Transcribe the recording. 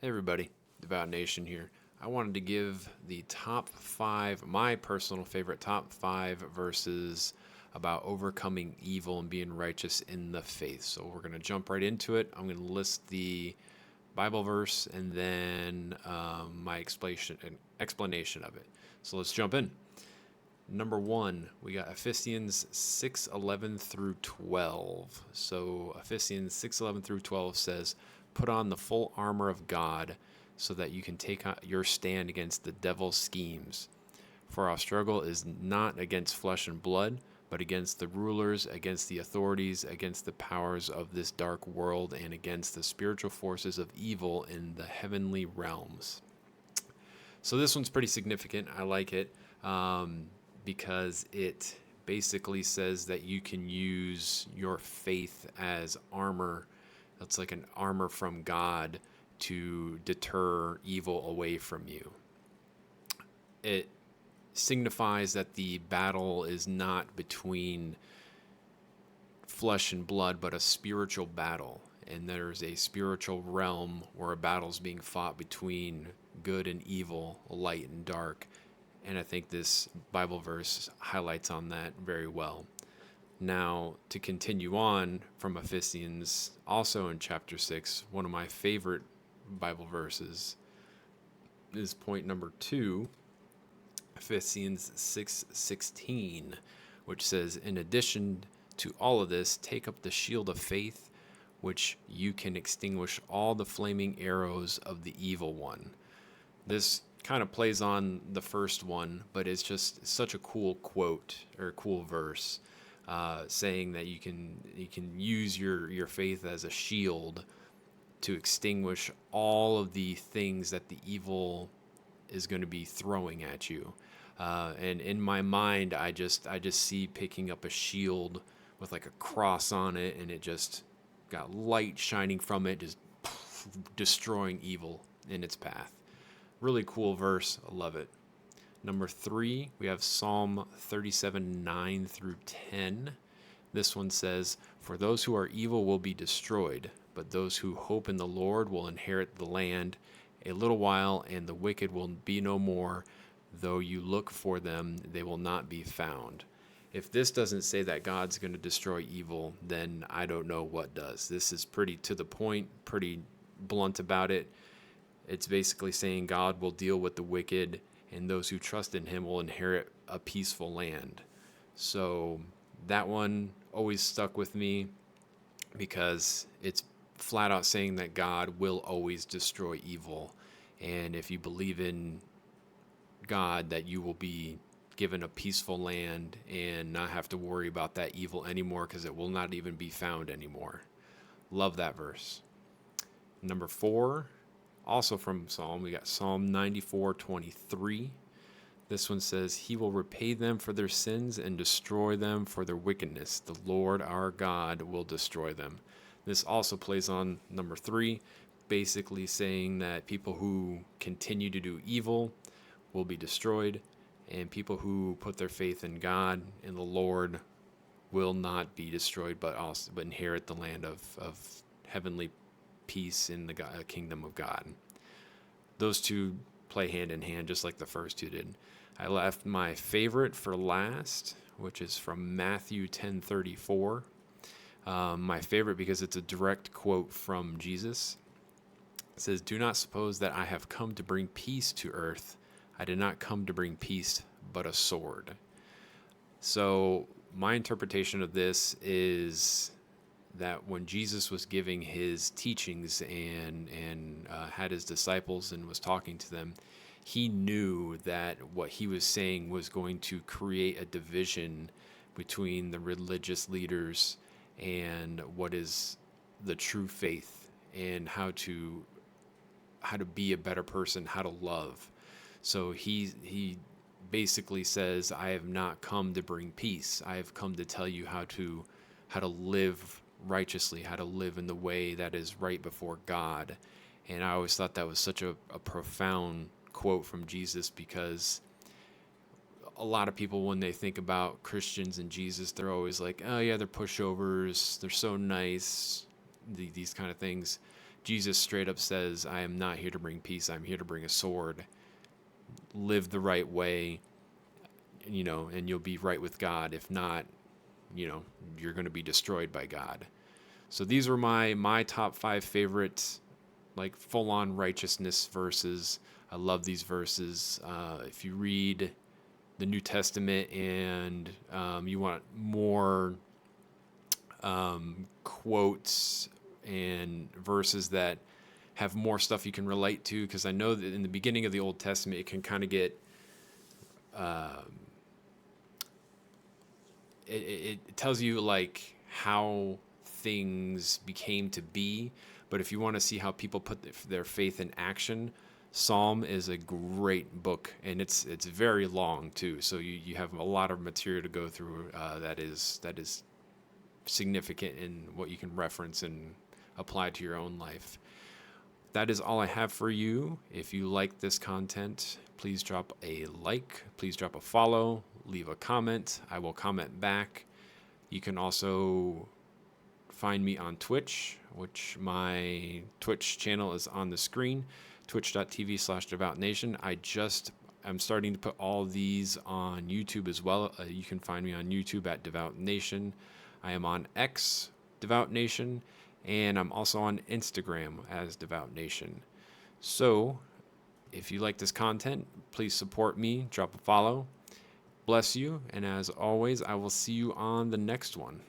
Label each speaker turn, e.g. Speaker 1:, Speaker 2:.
Speaker 1: Hey everybody, Devout Nation here. I wanted to give the top five, my personal favorite top five verses about overcoming evil and being righteous in the faith. So we're going to jump right into it. I'm going to list the Bible verse and then my explanation of it. So let's jump in. Number one, we got Ephesians 6:11 through 12. So Ephesians 6:11 through 12 says, "Put on the full armor of God so that you can take your stand against the devil's schemes. For our struggle is not against flesh and blood, but against the rulers, against the authorities, against the powers of this dark world, and against the spiritual forces of evil in the heavenly realms." So this one's pretty significant. I like it because it basically says that you can use your faith as armor. That's like an armor from God to deter evil away from you. It signifies that the battle is not between flesh and blood, but a spiritual battle. And there's a spiritual realm where a battle's being fought between good and evil, light and dark. And I think this Bible verse highlights on that very well. Now, to continue on from Ephesians, also in chapter 6, one of my favorite Bible verses is point number 2, Ephesians 6:16, which says, "In addition to all of this, take up the shield of faith, which you can extinguish all the flaming arrows of the evil one." This kind of plays on the first one, but it's just such a cool quote or cool verse, saying that you can use your faith as a shield to extinguish all of the things that the evil is going to be throwing at you. And in my mind, I just see picking up a shield with like a cross on it, and it just got light shining from it, just destroying evil in its path. Really cool verse. I love it. Number 3, we have Psalm 37:9 through 10. This one says, "For those who are evil will be destroyed, but those who hope in the Lord will inherit the land. A little while, and the wicked will be no more. Though you look for them, they will not be found." If this doesn't say that God's going to destroy evil, then I don't know what does. This is pretty to the point, pretty blunt about it. It's basically saying God will deal with the wicked, and those who trust in him will inherit a peaceful land. So that one always stuck with me because it's flat out saying that God will always destroy evil. And if you believe in God, that you will be given a peaceful land and not have to worry about that evil anymore because it will not even be found anymore. Love that verse. Number 4, also from Psalm, we got Psalm 94:23. This one says, "He will repay them for their sins and destroy them for their wickedness. The Lord our God will destroy them." This also plays on number 3, basically saying that people who continue to do evil will be destroyed, and people who put their faith in God and the Lord will not be destroyed, but inherit the land of heavenly peace in the kingdom of God. Those two play hand in hand, just like the first two did. I left my favorite for last, which is from Matthew 10:34. My favorite because it's a direct quote from Jesus. It says, "Do not suppose that I have come to bring peace to earth. I did not come to bring peace, but a sword." So my interpretation of this is that when Jesus was giving his teachings and had his disciples and was talking to them, he knew that what he was saying was going to create a division between the religious leaders and what is the true faith, and how to be a better person, how to love. So he basically says, "I have not come to bring peace. I have come to tell you how to live righteously, how to live in the way that is right before God." And I always thought that was such a profound quote from Jesus, because a lot of people, when they think about Christians and Jesus, they're always like, "Oh yeah, they're pushovers, they're so nice," these kind of things. Jesus straight up says, I am not here to bring peace. I'm here to bring a sword. Live the right way, and you'll be right with God. If not, you're going to be destroyed by God. So these were my top 5 favorite, like, full-on righteousness verses. I love these verses. If you read the New Testament and you want more quotes and verses that have more stuff you can relate to, because I know that in the beginning of the Old Testament, it can kind of get it tells you like how things became to be. But if you want to see how people put their faith in action, Psalm is a great book, and it's very long too. So you have a lot of material to go through that is significant in what you can reference and apply to your own life. That is all I have for you. If you like this content, please drop a like, please drop a follow, leave a comment. I will comment back. You can also find me on Twitch, which my Twitch channel is on the screen, twitch.tv/devoutnation. I'm starting to put all these on YouTube as well. You can find me on YouTube at Devout Nation. I am on X, Devout Nation, and I'm also on Instagram as Devout Nation. So, if you like this content, please support me, drop a follow. Bless you, and as always, I will see you on the next one.